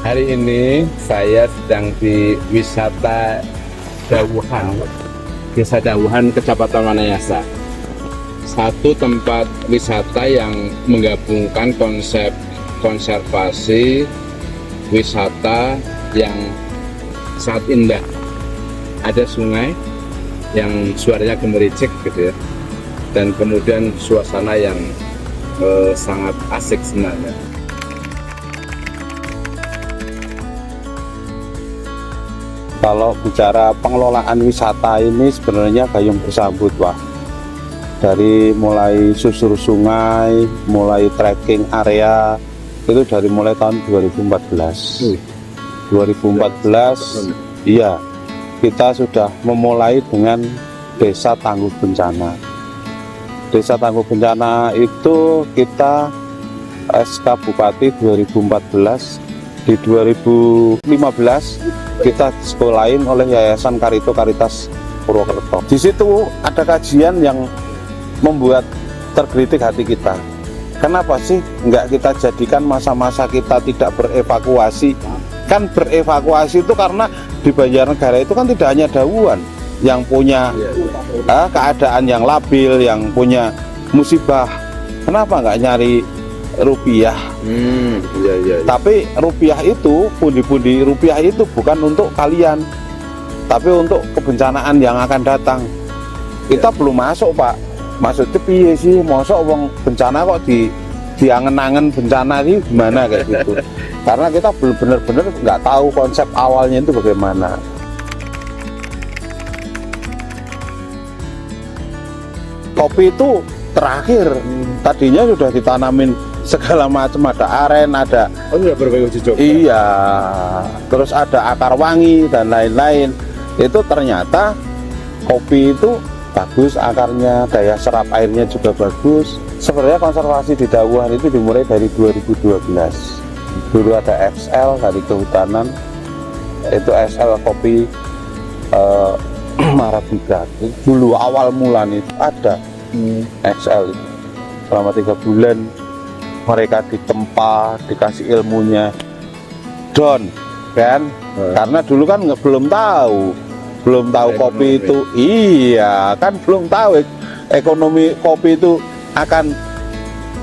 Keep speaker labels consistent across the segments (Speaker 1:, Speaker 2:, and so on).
Speaker 1: Hari ini saya sedang di wisata Dawuhan, Desa Dawuhan, Kecamatan Wanayasa. Satu tempat wisata yang menggabungkan konsep konservasi, wisata yang sangat indah. Ada sungai yang suaranya gemericik gitu ya, dan kemudian suasana yang sangat asik sebenarnya.
Speaker 2: Kalau bicara pengelolaan wisata ini sebenarnya gayung bersambut, Pak. Dari mulai susur sungai, mulai trekking area, itu dari mulai tahun 2014. 2014, iya, kita sudah memulai dengan Desa Tangguh Bencana. Desa Tangguh Bencana itu kita SK Bupati 2014, di 2015 kita sekolahin oleh Yayasan Karito Karitas Purwokerto. Di situ ada kajian yang membuat tergelitik hati kita. Kenapa sih nggak kita jadikan masa-masa kita tidak berevakuasi? Kan berevakuasi itu karena di Banjarnegara itu kan tidak hanya Dawuhan yang punya keadaan yang labil, yang punya musibah. Kenapa nggak nyari rupiah? Tapi rupiah itu, pundi-pundi rupiah itu bukan untuk kalian, tapi untuk kebencanaan yang akan datang. Kita belum masuk, Pak. Maksudnya piye sih, mosok wong bencana kok diangen-angen bencana ini gimana kayak gitu. Karena kita belum benar-benar nggak tahu konsep awalnya itu bagaimana. Kopi itu terakhir, tadinya sudah ditanamin segala macam, ada aren, ada
Speaker 1: berbagai uji coba.
Speaker 2: Iya, terus ada akar wangi dan lain-lain. Itu ternyata kopi itu bagus akarnya, daya serap airnya juga bagus. Sebenarnya konservasi di Dawuhan itu dimulai dari 2012. Dulu ada XL dari kehutanan, itu XL kopi Marabica. Dulu awal mulanya itu ada XL itu. Selama 3 bulan mereka ditempa, dikasih ilmunya, don kan? Karena dulu kan belum tahu kopi itu, iya kan belum tahu ekonomi kopi itu akan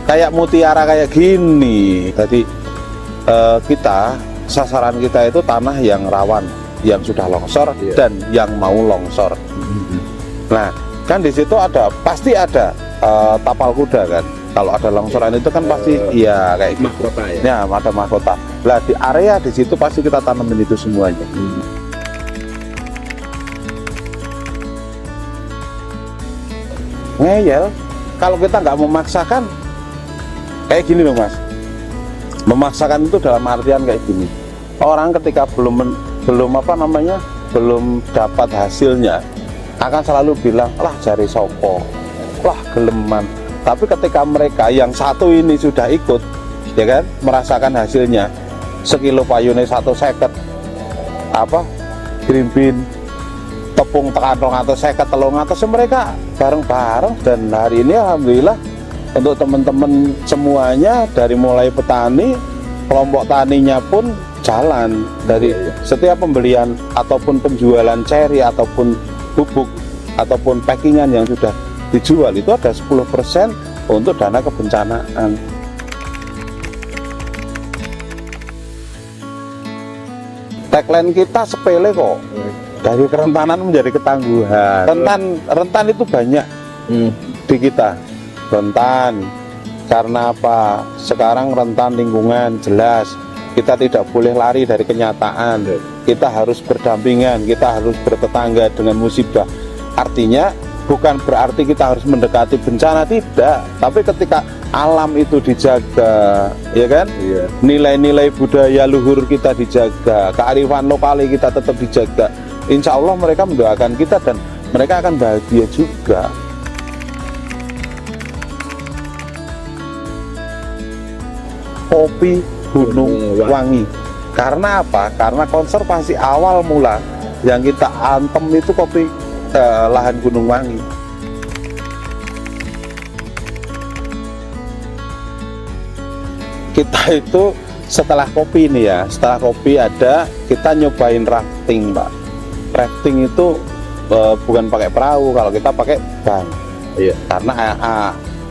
Speaker 2: kayak mutiara kayak gini. Jadi kita sasaran kita itu tanah yang rawan, yang sudah longsor dan yang mau longsor. Nah, kan di situ pasti ada tapal kuda kan. Kalau ada longsoran itu kan pasti iya kayak gitu.
Speaker 1: Mahkota ya.
Speaker 2: Ya, ada mahkota. Lah di area di situ pasti kita tanamin itu semuanya. Ngeyel, kalau kita nggak memaksakan kayak gini loh, Mas. Memaksakan itu dalam artian kayak gini. Orang ketika belum dapat hasilnya akan selalu bilang, lah jari sopo, lah geleman. Tapi ketika mereka yang satu ini sudah ikut, ya kan, merasakan hasilnya, sekilo payune 150, green bean, tepung tekan 250, mereka bareng-bareng. Dan hari ini alhamdulillah untuk teman-teman semuanya, dari mulai petani, kelompok taninya pun jalan. Dari setiap pembelian ataupun penjualan ceri ataupun bubuk ataupun packingan yang sudah dijual itu ada 10% untuk dana kebencanaan. Tagline kita sepele kok, dari kerentanan menjadi ketangguhan. Rentan itu banyak di kita. Rentan karena apa? Sekarang rentan lingkungan, jelas kita tidak boleh lari dari kenyataan. Kita harus berdampingan, kita harus bertetangga dengan musibah. Artinya bukan berarti kita harus mendekati bencana, tidak. Tapi ketika alam itu dijaga, ya kan? Nilai-nilai budaya luhur kita dijaga, kearifan lokal kita tetap dijaga. Insya Allah mereka mendoakan kita dan mereka akan bahagia juga. Kopi Gunung Wangi. Karena apa? Karena konservasi awal mula yang kita antem itu kopi lahan Gunung Wangi. Kita itu setelah kopi nih ya, setelah kopi ada kita nyobain rafting Pak. Rafting itu bukan pakai perahu, kalau kita pakai ban.
Speaker 1: Iya.
Speaker 2: Karena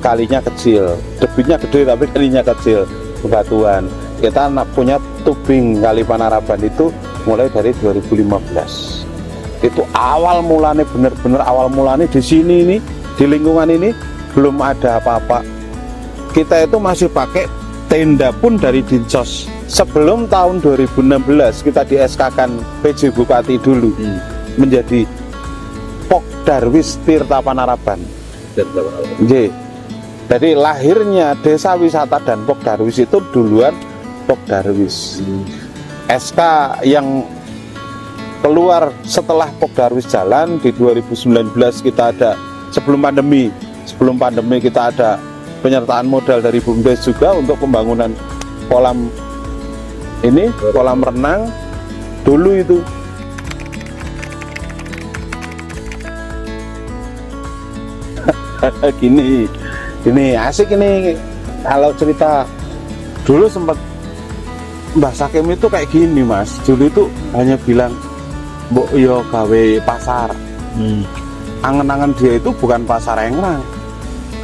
Speaker 2: kalinya kecil, debitnya gede tapi kalinya kecil, bebatuan. Kita punya tubing Kali Panaraban itu mulai dari 2015. Itu awal mulanya, bener-bener awal mulanya di sini ini, di lingkungan ini belum ada apa-apa. Kita itu masih pakai tenda pun dari Dinsos. Sebelum tahun 2016 kita di SK-kan PJ Bupati dulu menjadi Pokdarwis Tirta Panaraban. Jadi lahirnya Desa Wisata dan Pokdarwis itu duluan Pokdarwis. SK yang keluar setelah Pokdarwis jalan di 2019 kita ada, sebelum pandemi kita ada penyertaan modal dari BUMDes juga untuk pembangunan kolam ini, kolam renang dulu itu. Gini asik ini kalau cerita. Dulu sempat Mbah Sakim itu kayak gini Mas, dulu itu hanya bilang mbok yo gawe pasar. Angen-angen dia itu bukan pasar Engrang,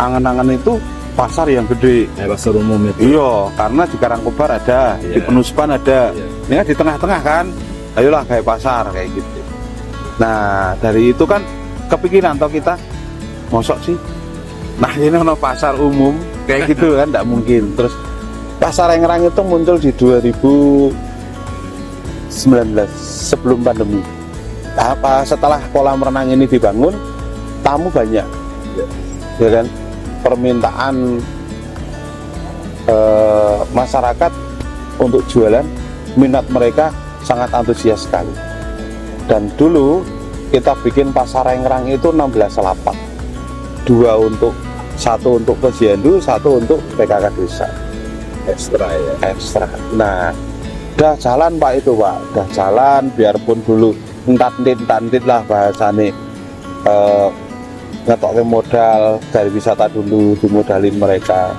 Speaker 2: angen-angen itu pasar yang gede,
Speaker 1: pasar umum itu.
Speaker 2: Iya, karena di Karangkobar ada, di Penuspan ada, ini kan di tengah-tengah kan, ayolah kayak pasar kayak gitu. Nah dari itu kan kepikiran toh kita, mosok sih, nah ini ono pasar umum kayak gitu kan, tidak mungkin. Terus pasar Engrang itu muncul di 2019 sebelum pandemi. Setelah kolam renang ini dibangun, tamu banyak, ya kan? Permintaan masyarakat untuk jualan, minat mereka sangat antusias sekali. Dan dulu kita bikin pasar Engrang itu 16 lapak, satu untuk Posyandu, satu untuk PKK desa.
Speaker 1: Ekstra ya.
Speaker 2: Ekstra. Nah, udah jalan Pak itu Pak, udah jalan, biarpun dulu entat-entit lah bahasane, ngetokin modal dari wisata dulu, dimodalin mereka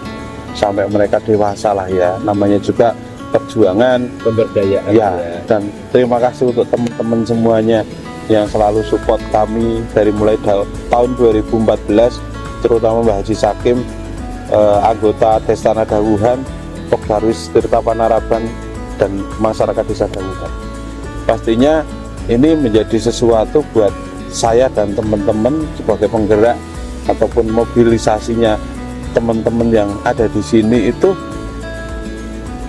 Speaker 2: sampai mereka dewasa lah ya, namanya juga perjuangan
Speaker 1: pemberdayaan
Speaker 2: ya. Dan terima kasih untuk teman-teman semuanya yang selalu support kami dari mulai tahun 2014, terutama Mbah Haji Sakim, anggota Desa Dawuhan, Pokdarwis Tirta Panaraban, dan masyarakat Desa Dawuhan. Pastinya ini menjadi sesuatu buat saya dan teman-teman sebagai penggerak ataupun mobilisasinya teman-teman yang ada di sini itu,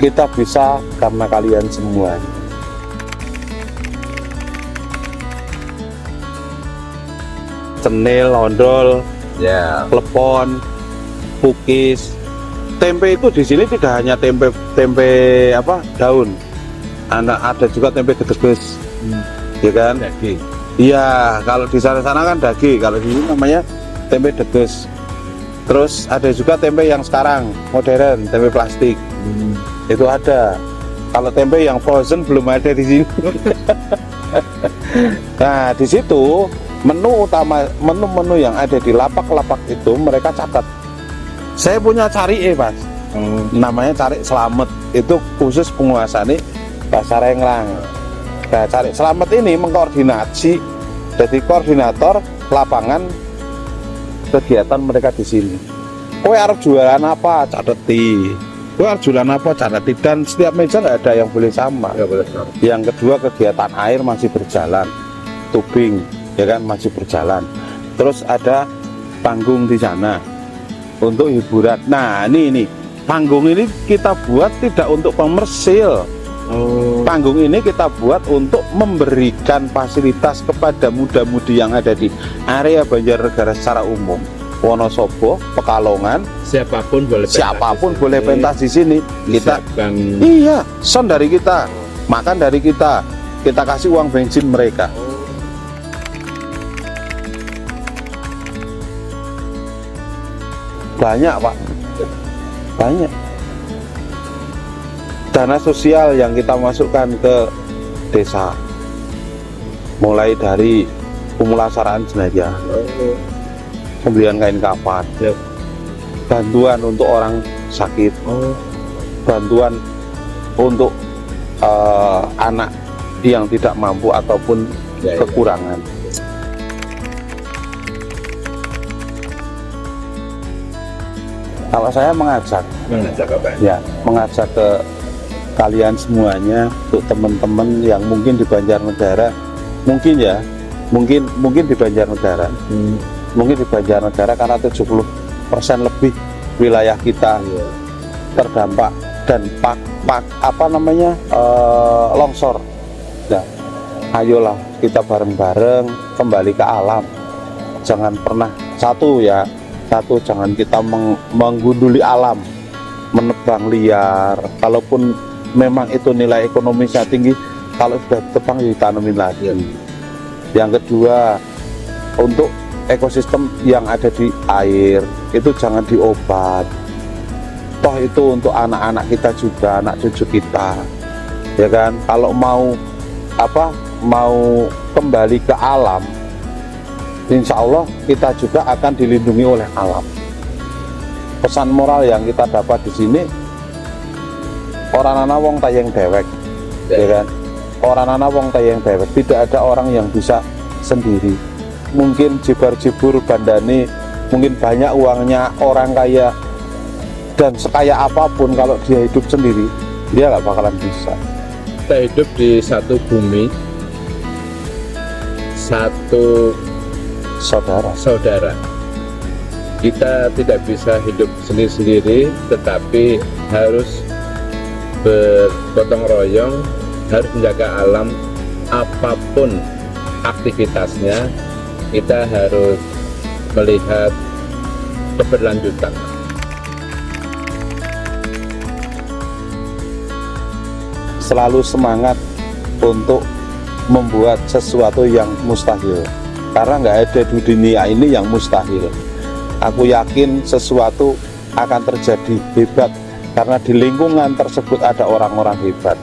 Speaker 2: kita bisa karena kalian semua. Cenil, ondol,
Speaker 1: ya,
Speaker 2: klepon, pukis, tempe itu di sini tidak hanya tempe daun, ada juga tempe dedes, ya kan?
Speaker 1: daging.
Speaker 2: Iya, kalau di sana kan daging, kalau di sini namanya tempe dedes. Terus ada juga tempe yang sekarang modern, tempe plastik. Itu ada. Kalau tempe yang frozen belum ada di sini. Nah, di situ menu yang ada di lapak-lapak itu mereka catat. Saya punya cari Mas. Namanya Cari Selamet. Itu khusus penguasa nih Pasar Engrang. Nah, Cari Selamet ini mengkoordinasi, jadi koordinator lapangan kegiatan mereka di sini. Kowe arep jualan apa? Cateti. Kowe arep jualan apa? Cateti. Dan setiap meja nggak ada yang boleh sama. Yang kedua, kegiatan air masih berjalan, tubing, ya kan, masih berjalan. Terus ada panggung di sana untuk hiburan. Nah, ini panggung ini kita buat tidak untuk komersil. Panggung ini kita buat untuk memberikan fasilitas kepada muda-mudi yang ada di area Banjarnegara secara umum. Wonosobo, Pekalongan,
Speaker 1: siapapun
Speaker 2: boleh pentas di sini. Kita iya, son dari kita, makan dari kita kasih uang bensin mereka. Banyak Pak, banyak dana sosial yang kita masukkan ke desa, mulai dari pemulasaraan jenazah, pembelian kain kafan, bantuan untuk orang sakit, bantuan untuk anak yang tidak mampu ataupun
Speaker 1: Ya,
Speaker 2: kekurangan. Kalau saya mengajak,
Speaker 1: Mengajak apa?
Speaker 2: ya mengajak ke kalian semuanya, untuk teman-teman yang mungkin di Banjarnegara, mungkin ya, mungkin di Banjarnegara, mungkin di Banjarnegara karena 70% lebih wilayah kita
Speaker 1: Iya.
Speaker 2: terdampak dan longsor. Nah, ayolah kita bareng-bareng kembali ke alam. Jangan pernah satu jangan kita menggunduli alam, menebang liar. Kalaupun memang itu nilai ekonomisnya tinggi, kalau sudah ditebang ya ditanemin lagi. Yang kedua, untuk ekosistem yang ada di air itu jangan diobat. Toh itu untuk anak-anak kita juga, anak cucu kita, ya kan. Kalau mau kembali ke alam, insya Allah kita juga akan dilindungi oleh alam. Pesan moral yang kita dapat di sini, orang ana wong tayang dewek, ya kan. Orang ana wong tayang dewek, tidak ada orang yang bisa sendiri. Mungkin jibar-jibur bandane, mungkin banyak uangnya, orang kaya dan sekaya apapun, kalau dia hidup sendiri dia nggak bakalan bisa.
Speaker 1: Kita hidup di satu bumi, satu saudara. Kita tidak bisa hidup sendiri-sendiri, tetapi harus bergotong royong, harus menjaga alam. Apapun aktivitasnya, kita harus melihat keberlanjutan.
Speaker 2: Selalu semangat untuk membuat sesuatu yang mustahil, karena nggak ada di dunia ini yang mustahil. Aku yakin sesuatu akan terjadi hebat, karena di lingkungan tersebut ada orang-orang hebat.